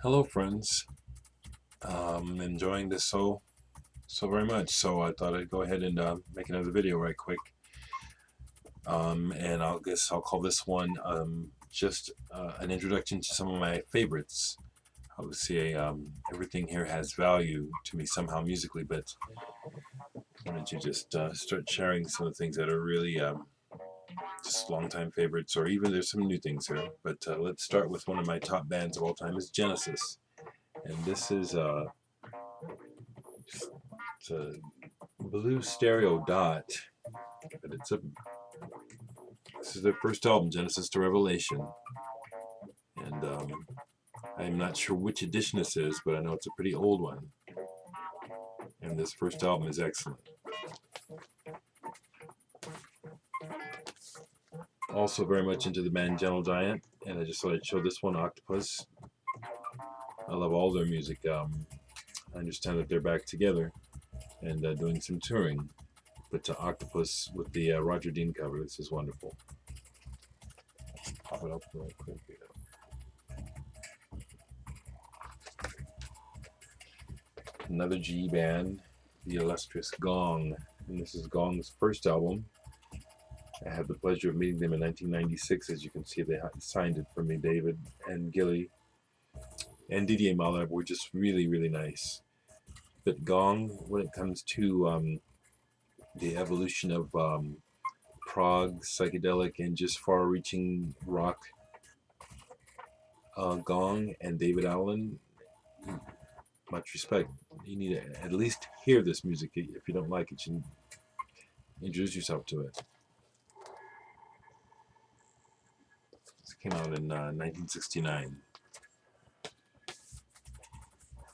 Hello, friends. Enjoying this so very much. So I thought I'd go ahead and make another video right quick. And I'll call this one just an introduction to some of my favorites. Obviously, everything here has value to me somehow musically, but why don't you just start sharing some of the things that are really just longtime favorites, or even there's some new things here. But let's start with one of my top bands of all time, is Genesis, and this is it's a blue stereo dot, but this is their first album, Genesis to Revelation, and I'm not sure which edition this is, but I know it's a pretty old one, and this first album is excellent. Also very much into the band Gentle Giant, and I just thought I'd show this one, Octopus. I love all their music. I understand that they're back together and doing some touring, but Octopus with the Roger Dean cover, this is wonderful. Pop it up real quick. Another G band, the illustrious Gong, and this is Gong's first album. I had the pleasure of meeting them in 1996. As you can see, they signed it for me. David and Gilly and Didier Malherbe were just really, really nice. But Gong, when it comes to the evolution of prog, psychedelic, and just far-reaching rock, Gong and David Allen, much respect. You need to at least hear this music. If you don't like it, you introduce yourself to it. This came out in 1969.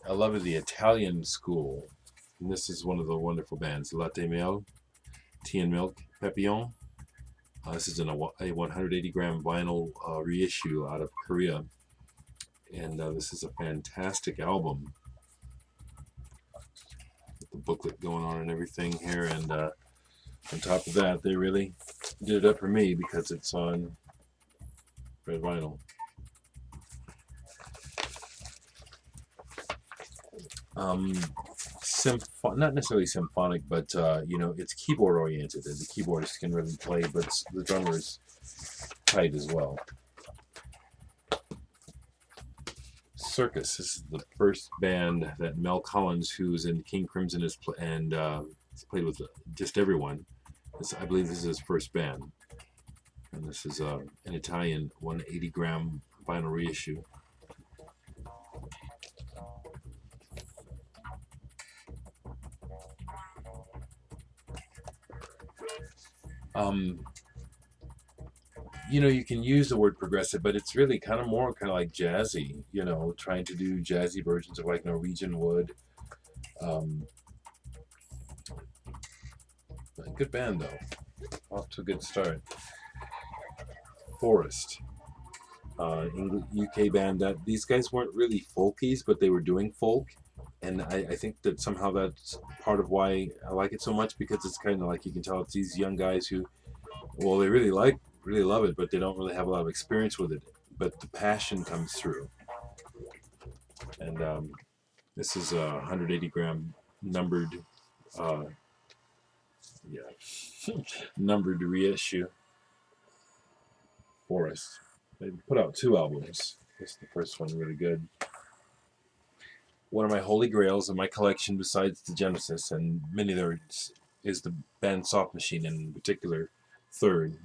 I love the Italian school, and this is one of the wonderful bands, Latte, Miele, Tea and Milk, Papillon. This is a 180-gram vinyl reissue out of Korea, and this is a fantastic album. With the booklet going on and everything here, and on top of that, they really did it up for me because it's on red vinyl. Not necessarily symphonic, but it's keyboard oriented, and the keyboardist can really play, but the drummer is tight as well. Circus. This is the first band that Mel Collins, who's in King Crimson, has played with just everyone. I believe this is his first band, and this is an Italian 180-gram vinyl reissue. You can use the word progressive, but it's really kind of like jazzy, trying to do jazzy versions of like Norwegian wood. Good band though, off to a good start. Forest, UK band that these guys weren't really folkies, but they were doing folk, and I think that somehow that's part of why I like it so much, because it's kind of like, you can tell it's these young guys who, well, they really love it, but they don't really have a lot of experience with it, but the passion comes through. And this is a 180-gram numbered numbered reissue. Forest. They put out 2 albums. This is the first one, really good. One of my holy grails in my collection, besides the Genesis and many others, is the band Soft Machine, and in particular, Third.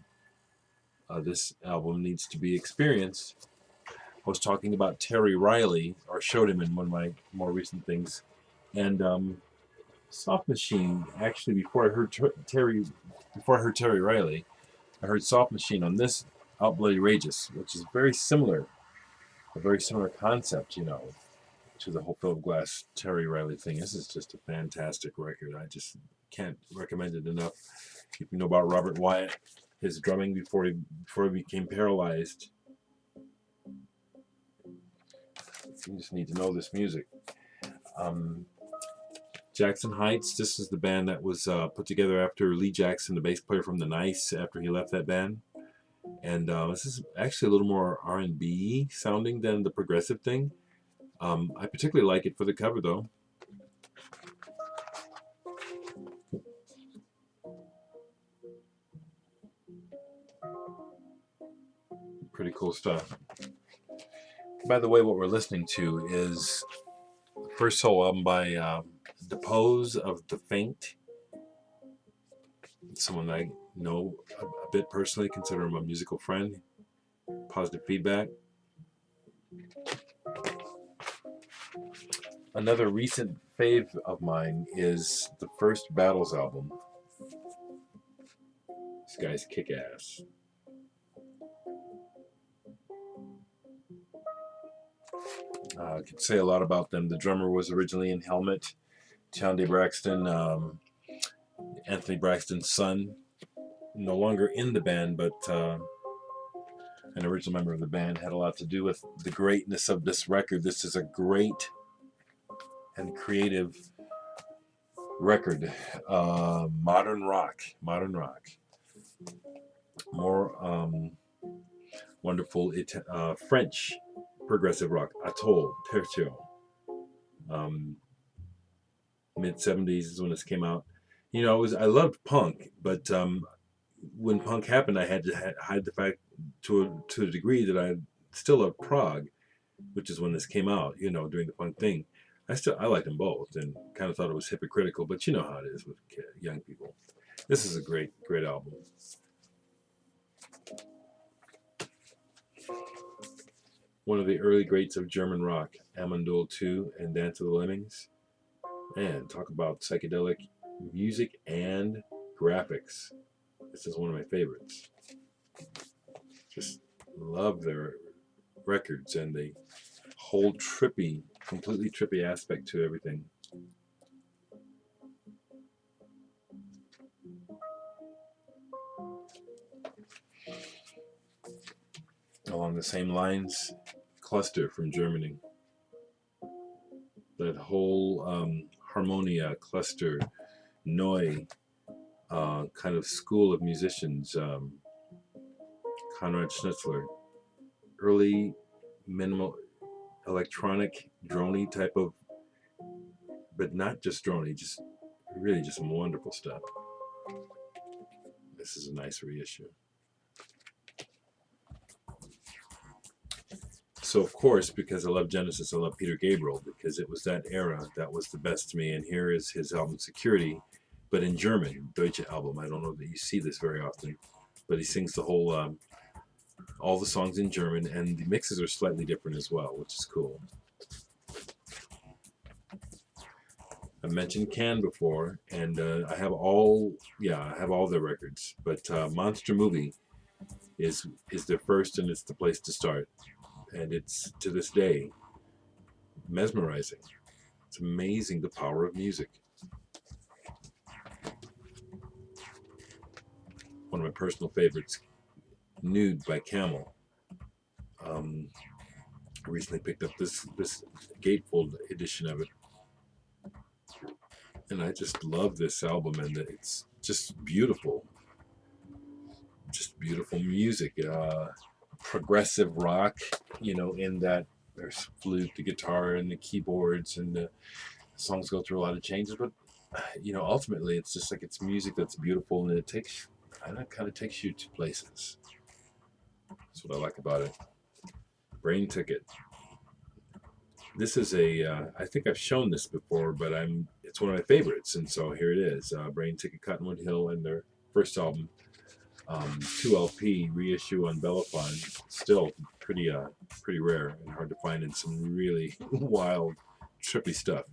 This album needs to be experienced. I was talking about Terry Riley, or showed him in one of my more recent things, and Soft Machine, actually, before I heard Terry Riley, I heard Soft Machine on this Out Bloody Rageous, which is a very similar concept, to the whole Philip Glass Terry Riley thing. This is just a fantastic record. I just can't recommend it enough. If you know about Robert Wyatt, his drumming before he became paralyzed, you just need to know this music. Jackson Heights. This is the band that was put together after Lee Jackson, the bass player from The Nice, after he left that band. And this is actually a little more R&B sounding than the progressive thing. I particularly like it for the cover, though. Pretty cool stuff. By the way, what we're listening to is the first solo album by Dapose of The Faint. Someone I know a bit personally, consider him a musical friend. Positive feedback. Another recent fave of mine is the first Battles album. This guy's kick-ass. I could say a lot about them. The drummer was originally in Helmet. Chande Braxton, Anthony Braxton's son, no longer in the band, but an original member of the band, had a lot to do with the greatness of this record. This is a great and creative record. Modern rock. More wonderful French progressive rock. Atoll, Tertio. Mid-70s is when this came out. You know, I loved punk, but when punk happened, I had to hide the fact to a degree that I still love prog, which is when this came out. You know, during the punk thing, I liked them both, and kind of thought it was hypocritical. But you know how it is with young people. This is a great album. One of the early greats of German rock, Amon, Duul 2, and Dance of the Lemmings. And talk about psychedelic music and graphics. This is one of my favorites. Just love their records and the whole completely trippy aspect to everything. Along the same lines, Cluster from Germany. That whole Harmonia, Cluster, Neu, kind of school of musicians, Konrad Schnitzler, early minimal electronic droney type of, but not just droney, just really just some wonderful stuff. This is a nice reissue. So of course, because I love Genesis, I love Peter Gabriel, because it was that era that was the best to me. And here is his album Security, but in German, Deutsche album. I don't know that you see this very often, but he sings the whole, all the songs in German, and the mixes are slightly different as well, which is cool. I mentioned Can before, and I have all their records, but Monster Movie is their first, and it's the place to start. And it's, to this day, mesmerizing. It's amazing, the power of music. One of my personal favorites, Nude by Camel. I recently picked up this gatefold edition of it. And I just love this album, and it's just beautiful. Just beautiful music. Progressive rock, you know, in that there's flute, the guitar, and the keyboards, and the songs go through a lot of changes, but you know, ultimately it's just like, it's music that's beautiful, and it kind of takes you to places. That's what I like about it. Brainticket. This is I think I've shown this before, but it's one of my favorites, and so here it is. Brainticket, Cottonwood Hill, and their first album, 2LP reissue on Bellaphon. Still pretty rare and hard to find, in some really wild, trippy stuff.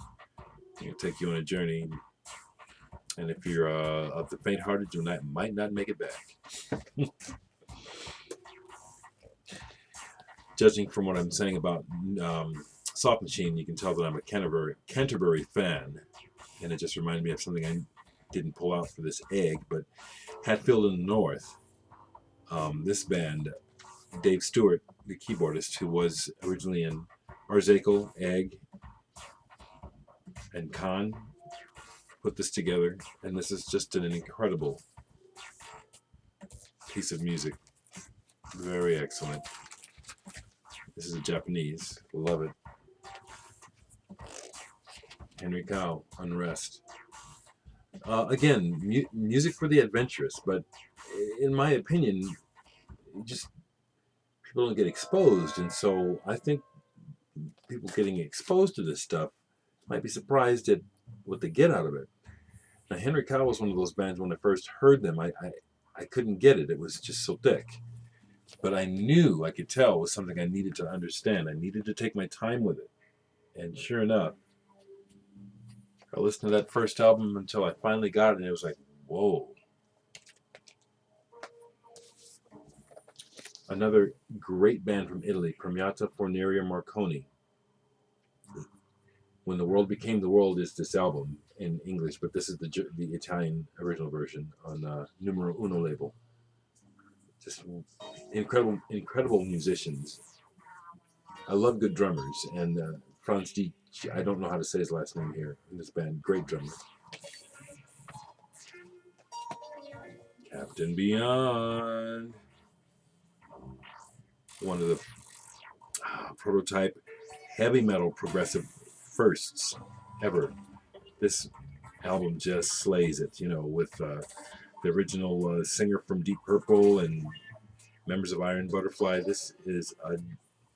It'll take you on a journey, and if you're of the faint-hearted, you might not make it back. Judging from what I'm saying about Soft Machine, you can tell that I'm a Canterbury fan, and it just reminded me of something I didn't pull out for this egg, but Hatfield in the North. This band, Dave Stewart, the keyboardist, who was originally in Arzakel, Egg, and Khan, put this together, and this is just an incredible piece of music. Very excellent. This is a Japanese. Love it. Henry Cowell, Unrest. Again, music for the adventurous, but in my opinion, just people don't get exposed, and so I think people getting exposed to this stuff might be surprised at what they get out of it. Now, Henry Cowell was one of those bands when I first heard them, I couldn't get it. It was just so thick. But I knew, I could tell, it was something I needed to understand. I needed to take my time with it. And sure enough, I listened to that first album until I finally got it, and it was like, whoa. Another great band from Italy, Premiata, Forneria, Marconi. When the World Became the World is this album in English, but this is the Italian original version on Numero Uno label. Just incredible musicians. I love good drummers, and Franz D. I don't know how to say his last name here in this band. Great drummer. Captain Beyond. One of the prototype heavy metal progressive firsts ever. This album just slays it, with the original singer from Deep Purple and members of Iron Butterfly. This is a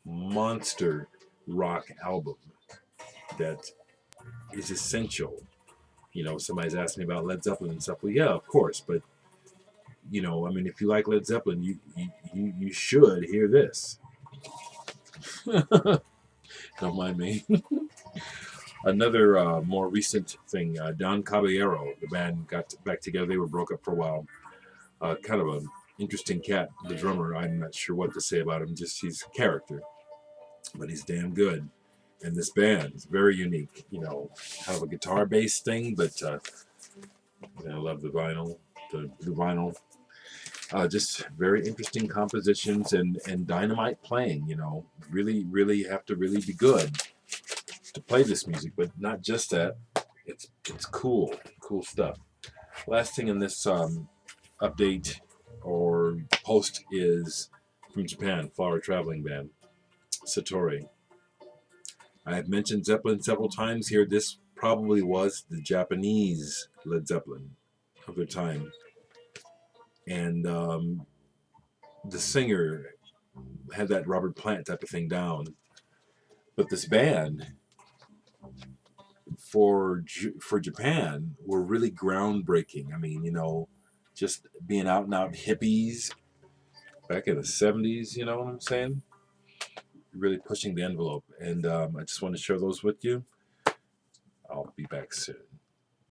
monster rock album that is essential. Somebody's asked me about Led Zeppelin and stuff. Well, yeah, of course, but if you like Led Zeppelin, you should hear this. Don't mind me. Another more recent thing, Don Caballero, the band got back together. They were broke up for a while. Kind of an interesting cat, the drummer. I'm not sure what to say about him. Just he's a character, but he's damn good. And this band is very unique. Kind of a guitar-based thing, but I love the vinyl, the vinyl. Just very interesting compositions and dynamite playing. Really have to really be good to play this music, but not just that. It's cool stuff. Last thing in this update or post is from Japan, Flower Traveling Band, Satori. I have mentioned Zeppelin several times here. This probably was the Japanese Led Zeppelin of their time. And the singer had that Robert Plant type of thing down. But this band, for Japan, were really groundbreaking. I mean, just being out and out hippies back in the 70s, you know what I'm saying? Really pushing the envelope. And I just want to share those with you. I'll be back soon.